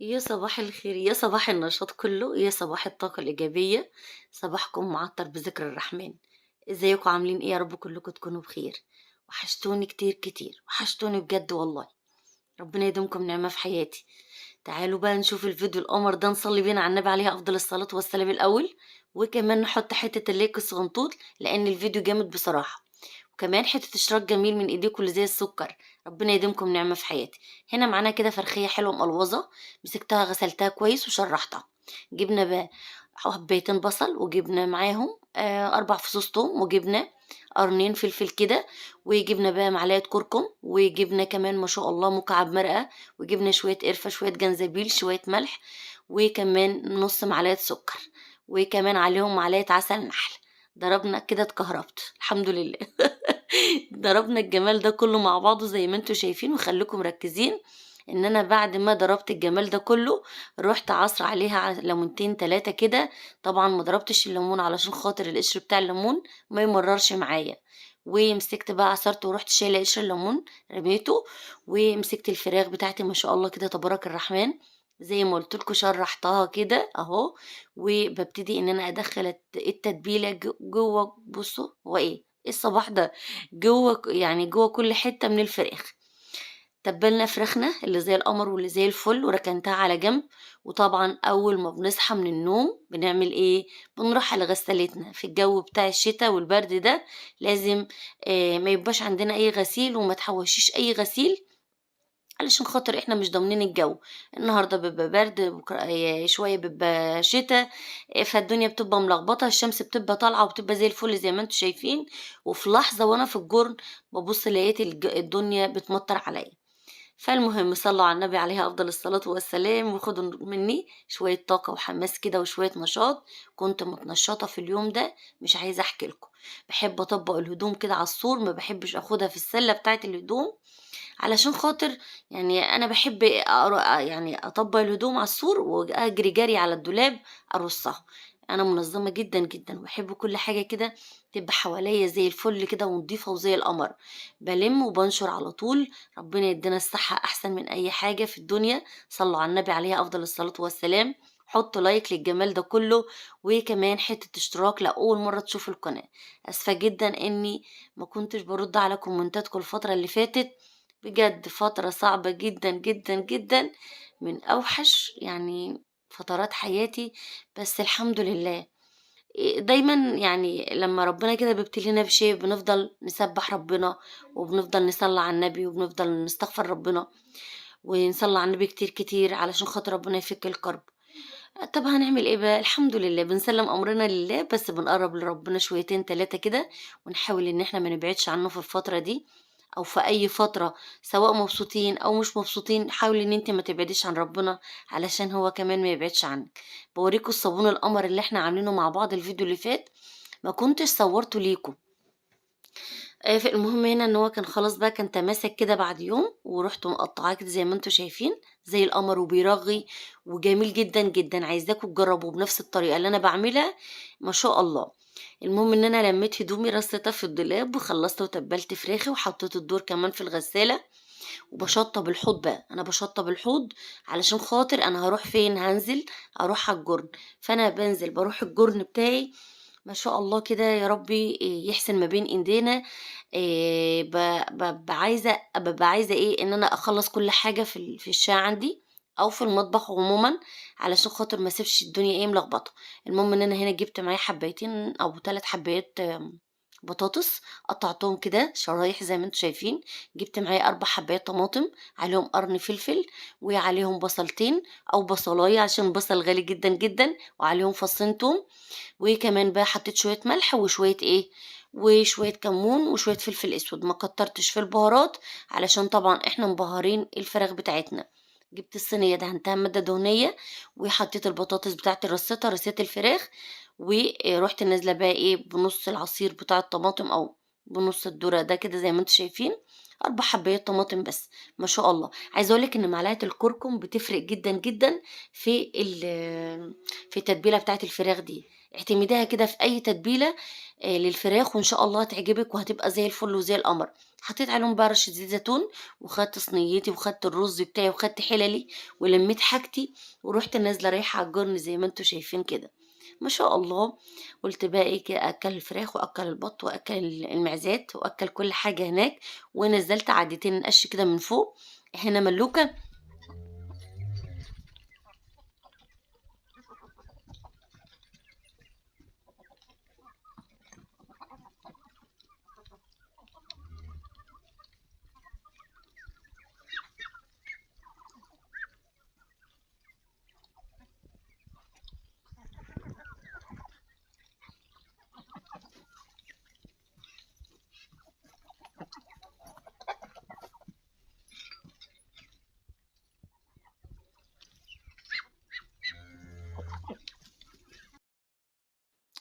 يا صباح الخير، يا صباح النشاط كله، يا صباح الطاقة الإيجابية، صباحكم معطر بذكر الرحمن. ازيكم عاملين ايه؟ يا رب كلكم تكونوا بخير. وحشتوني كتير كتير، وحشتوني بجد والله. ربنا يديمكم نعمة في حياتي. تعالوا بقى نشوف الفيديو القمر ده، نصلي بينا على النبي عليه أفضل الصلاة والسلام الأول. وكمان نحط حتة الليك الصغنطوط لأن الفيديو جامد بصراحة. وكمان حتة اشتراك جميل من ايديكم اللي زي السكر. ربنا يديمكم نعمة في حياتي. هنا معانا كده فرخية حلوة مقلوظة. مسكتها غسلتها كويس وشرحتها. جبنا بقى حبيتين بصل، وجبنا معاهم 4 فصوص توم، وجبنا قرنين فلفل كده. وجبنا بقى معلقة كركم، وجبنا كمان ما شاء الله مكعب مرقة. وجبنا شوية قرفة، شوية جنزبيل، شوية ملح. وكمان نص معلقة سكر. وكمان عليهم معلقة عسل نحل. ضربنا كده اتكهربت الحمد لله. ضربنا الجمال ده كله مع بعضه زي ما انتوا شايفين، وخليكم مركزين ان انا بعد ما ضربت الجمال ده كله رحت عصر عليها ليمونتين 3 كده. طبعا ما ضربتش الليمون علشان خاطر القشر بتاع الليمون ما يمررش معايا. ومسكت بقى عصرته ورحت شايله قشر الليمون رميته. ومسكت الفراخ بتاعتي ما شاء الله كده تبارك الرحمن. زي ما قلت لكم شرحتها كده اهو. وببتدي ان انا ادخل التتبيله جوه. بصوا هو ايه الصباح ده؟ يعني جوه كل حتة من الفراخ. تبلنا فراخنا اللي زي القمر واللي زي الفل وركنتها على جنب. وطبعا اول ما بنصحى من النوم بنعمل ايه؟ بنروح على غسالتنا في الجو بتاع الشتاء والبرد ده. لازم ما يبقاش عندنا اي غسيل، وما تحوشيش اي غسيل علشان خاطر إحنا مش ضامنين الجو. النهارده بيبقى برد، بكرة شوية بيبقى شتا. فالدنيا بتبقى ملخبطة، الشمس بتبقى طالعة وبتبقى زي الفل زي ما أنتم شايفين. وفي لحظة وأنا في الجُرن بابُص لقيت الدنيا بتمطَّر عليَّ. فالمهم صلّوا على النبي عليه أفضل الصلاة والسلام، وخدوا منّي شوية طاقة وحماس كده وشوية نشاط. كنت متنشّطة في اليوم ده مش عايزة أحكي لكم. باحب أطبّق الهدوم كده على السور، ما باحبش آخُدها في السلة بتاعة الهدوم. علشان خاطر يعني أنا باحب يعني أطبّق الهدوم على السور وأجري جري على الدولاب أرُصّها. أنا منظّمة جدًا، جدًا، وباحب كل حاجة كده تبقى حواليّا زي الفل كده ونضيفة وزي القمر. بالِم وبانشر على طول. ربنا يدّينا الصحة أحسن من أي حاجة في الدنيا. صلّوا على النبي عليه أفضل الصلاة والسلام. حطّوا لايك للجمال ده كلّه. وكمان حتّة اشتراك لو أول مرّة تشوفوا القناة. آسفة جدًا إني ما كنتش بارُد على كومنتاتكم الفترة اللي فاتت. بجد فترة صعبة جدًا، جدًا، جدًا. من أوحش يعني فترات حياتي. بس الحمد لله. دايمًا يعني لمّا ربنا كده بيبتلينا بشيء بنفضل نسبّح ربنا. وبنفضل نصلّي على النبي وبنفضل نستغفر ربنا. ونصلّي على النبي كتير، كتير علشان خاطر ربنا يفك الكرب. طب هنعمل إيه بقى؟ الحمد لله بنسلّم أمرنا لله، بس بنقرّب لربنا شويتين 3 كده. ونحاول إن إحنا ما نبعدش عنه في الفترة دي. أو في أي فترة سواء مبسوطين أو مش مبسوطين، حاولي إن أنتِ ما تبعديش عن ربنا علشان هو كمان ما يبعدش عنِّك. باوريكم الصابون القمر اللي إحنا عاملينه مع بعض الفيديو اللي فات. ما كنتش صوّرته ليكم. فالمهم هنا إن هو كان خلاص بقى كان تماسك كده بعد يوم، ورُحت مقطّعاه كده زي ما أنتم شايفين، زي القمر وبيرغّي. وجميل جدًا، جدًا، عايزاكم تجرّبوه بنفس الطريقة اللي أنا باعملها. ما شاء الله. المهم إن أنا لمّيت هدومي رصيتها في الدولاب وخلّصت وتبّلت فراخي وحطيت الدور كمان في الغسالة. وباشطّب الحوض بقى، أنا باشطّب الحوض علشان خاطر أنا هاروح فين، هانزل أروح على الجُرن. فأنا بانزل باروح الجُرن بتاعي. ما شاء الله كده يا ربي يحسن ما بين إيدينا. ب بابقى عايزة إيه، إن أنا أخلّص كل حاجة في الشقة عندي أو في المطبخ عمومًا. علشان خاطر ما اسيبش الدنيا إيه ملخبطة. المهم إن أنا هنا جِبت معايا حبّايتين أو 3 حبّايات بطاطس. قطّعتهم كده شرايح زي ما أنتم شايفين. جِبت معايا 4 حبّايات طماطم، عليهم قرن فلفل، وعليهم بصلتين أو بصلاية عشان البصل غالي جدًا، جدًا، وعليهم فصّين توم. وكمان بقى حطيت شوية ملح وشوية إيه، وشوية كمون وشوية فلفل أسود. ما كترتش في البهارات علشان طبعًا إحنا مبهرين الفراخ بتاعتنا. جبت الصينية دهنتها مادة دهنية. وحطيت البطاطس بتاعتي رصيت الفراخ. ورُحت نازلة بقى إيه بنُص العصير بتاع الطماطم أو بنص الذرة ده كده زي ما انتم شايفين، 4 حبايات طماطم بس، ما شاء الله. عايزة أقول لِك إن معلقة الكركم بتفرق جدًا، جدًا في التتبيلة بتاعة الفراخ دي، اعتمديها كده في أي تتبيلة للفراخ وإن شاء الله هتعجبِك وهتبقى زي الفل وزي القمر. حطيت عليهم بقى رشة زيت زيتون، وخدت صينيتي وخدت الرز بتاعي وخدت حللي ولميت حاجتي، ورُحت نازلة رايحة على الجرن زي ما أنتم شايفين كده، ما شاء الله. قُلت بقى إيه أأكّل الفراخ وأأكّل البط وأأكّل المعزات وأأكّل كل حاجة هناك، ونزّلت عدّيتين قش كده من فوق، هنا ملوكة.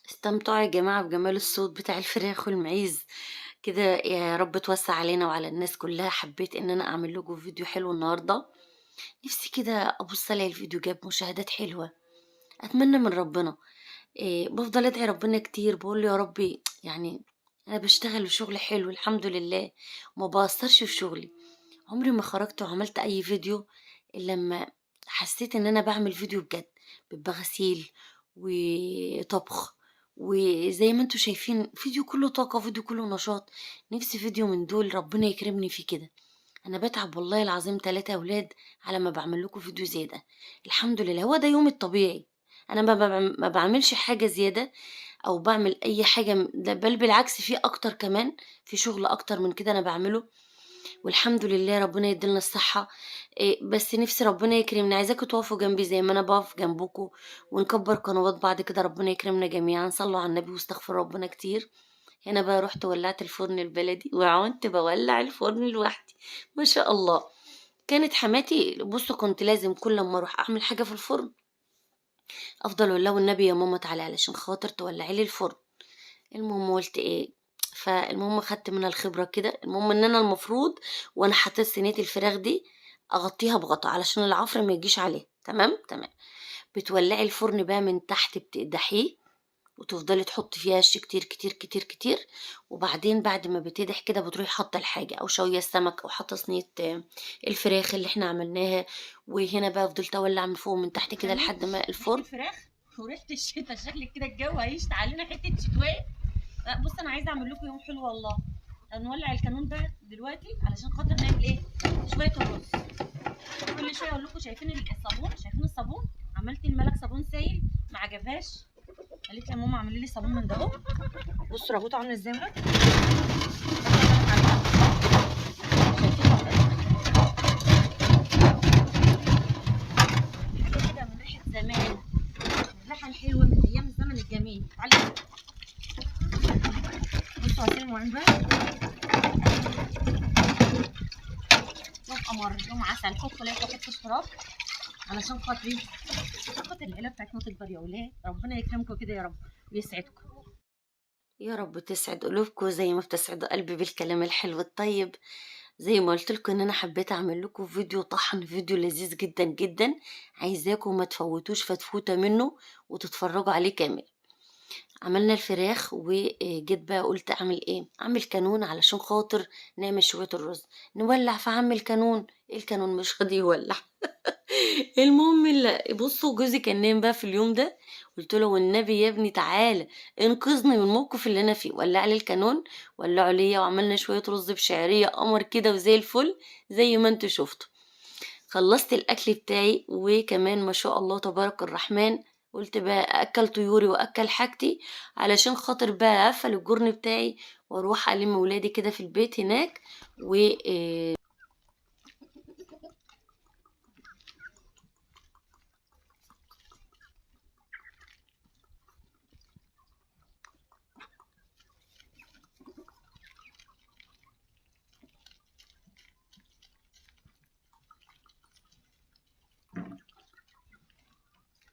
استمتعوا يا جماعة بجمال الصوت بتاع الفراخ والمعيز كده، يا رب توسّع علينا وعلى الناس كلّها. حبّيت إن أنا أعمل لكم فيديو حلو النهارده، نِفْسي كده أبُص ألاقي الفيديو جاب مشاهدات حلوة، أتمنى من ربنا. بافضل أدعي ربنا كتير، باقول له يا ربي يعني أنا باشتغل وشغلي حلو الحمد لله، وما باقصّرش في شغلي. عمري ما خرجت وعملت أي فيديو إلا لمّا حسيت إن أنا باعمل فيديو بجد، بيبقى غسيل وطبخ، وزي ما أنتم شايفين فيديو كلّه طاقة، فيديو كلّه نشاط. نِفْسي فيديو من دول ربنا يكرمني فيه كده. أنا باتعب والله العظيم 3 أولاد على ما باعمل لكم فيديو زي ده. الحمد لله هو ده يومي الطبيعي، أنا ما باعملش حاجة زيادة أو باعمل أي حاجة ده بل بالعكس في أكتر كمان، في شغل أكتر من كده أنا باعمله، والحمد لله ربنا يدّي لنا الصحة. بس نِفْسي ربنا يكرمني، عايزاكم تقفوا جنبي زي ما أنا باقف جنبكم، ونكبّر قنوات بعض كده ربنا يكرمنا جميعًا. صلّوا على النبي واستغفروا ربنا كتير. هنا بقى رُحت ولّعت الفرن البلدي وعُنت باولّع الفرن لوحدي، ما شاء الله. كانت حماتي بُصّوا كنت لازم كل أمّا أروح أعمل حاجة في الفرن أفضل أقول لها والنبي يا ماما تعالي علشان خاطر تولّعي لي الفرن. المهم قُلت إيه، فالمهم خدت منها الخبرة كده. المهم إن أنا المفروض وأنا حطيت صينية الفراخ دي أغطّيها بغطا علشان العفر ما يجيش عليها، تمام، تمام. بتولّعي الفرن بقى من تحت بتقدحيه وتفضلي تحطّي فيه عيش كتير، كتير، كتير، كتير، وبعدين بعد ما بيتقدح كده بتروحي حاطّة الحاجة أو شاوية السمك أو حاطّة صينية الفراخ اللي إحنا عملناها، وهنا بقى فضلت أولّع من فوق ومن تحت كده شميت لحد ما ريحة الفرن. الفراخ وريحة الشتا، شكلك كده الجو هيشتي علينا حتة شتوية. لا بص، أنا عايزة أعمل لكم يوم حلو والله. هنولع الكانون بقى دلوقتي علشان خاطر نعمل إيه؟ شوية الرز. كل شوية أقول لكم شايفين الصابون؟ شايفين الصابون؟ عملت الملك صابون سايل ما عجبهاش، قالت لي يا ماما اعملي لي صابون من ده أهو. بصوا رغوته عاملة إزاي بقى؟ حاجة كده من ريحة زمان، الريحة الحلوة من أيام الزمن الجميل. تعالي بصوا عصير الموعين بقى، يوم قمر يوم عسل. حطوا ليا باكيت اشتراك علشان خاطري خاطر العيله بتاعتنا تكبر يا ولاد. ربنا يكرمكم كده يا رب ويسعدكم. يا رب تسعد قلوبكم زي ما بتسعدوا قلبي بالكلام الحلو الطيب. زي ما قلت لكم ان انا حبيت اعمل لكم فيديو طحن، فيديو لذيذ جدا جدا، عايزاكم ما تفوتوش فتفوتة منه وتتفرجوا عليه كامل. عملنا الفراخ وجيت بقى قلت اعمل ايه، اعمل كانون علشان خاطر نعمل شوية الرز. نولع فعمل كانون، الكانون مش راضي يولع. المهم بصوا جوزي كان نايم بقى في اليوم ده، قلت له والنبي يا ابني تعالى انقذني من الموقف اللي انا فيه. ولع لي الكانون، ولعوا ليا، وعملنا شويه رز بشعريه قمر كده وزي الفل زي ما انتوا شفتوا. خلصت الاكل بتاعي وكمان ما شاء الله تبارك الرحمن، قلت بقى اكل طيوري واكل حاجتي علشان خاطر بقى اقفل الجرن بتاعي واروح الم ولادي كده في البيت هناك. و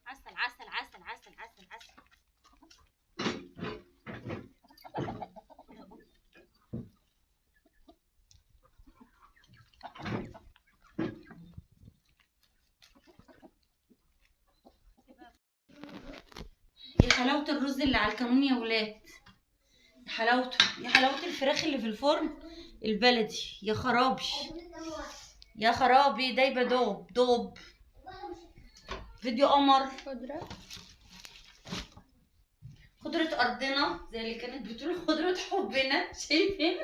عسل عسل عسل عسل عسل عسل. حلاوة الرز اللي على الكانون يا ولاد، يا حلاوته، يا حلاوة الفراخ اللي في الفرن البلدي، يا خرابي يا خرابي، دايبة دوب دوب. فيديو قمر. خضرة أرضنا زي اللي كانت بتقول خضرة حبنا. شايفين؟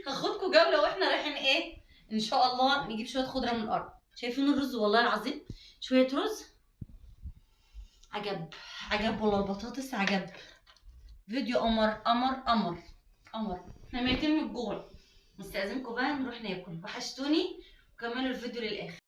هاخدكم جولة واحنا رايحين ايه؟ ان شاء الله نجيب شوية خضرة من الأرض. شايفين الرز والله العظيم؟ شوية رز عجب عجب، والله البطاطس عجب. فيديو قمر قمر قمر قمر. احنا ميتين من الجوع. مستأذنكم بقى نروح ناكل، وحشتوني وكملوا الفيديو للآخر.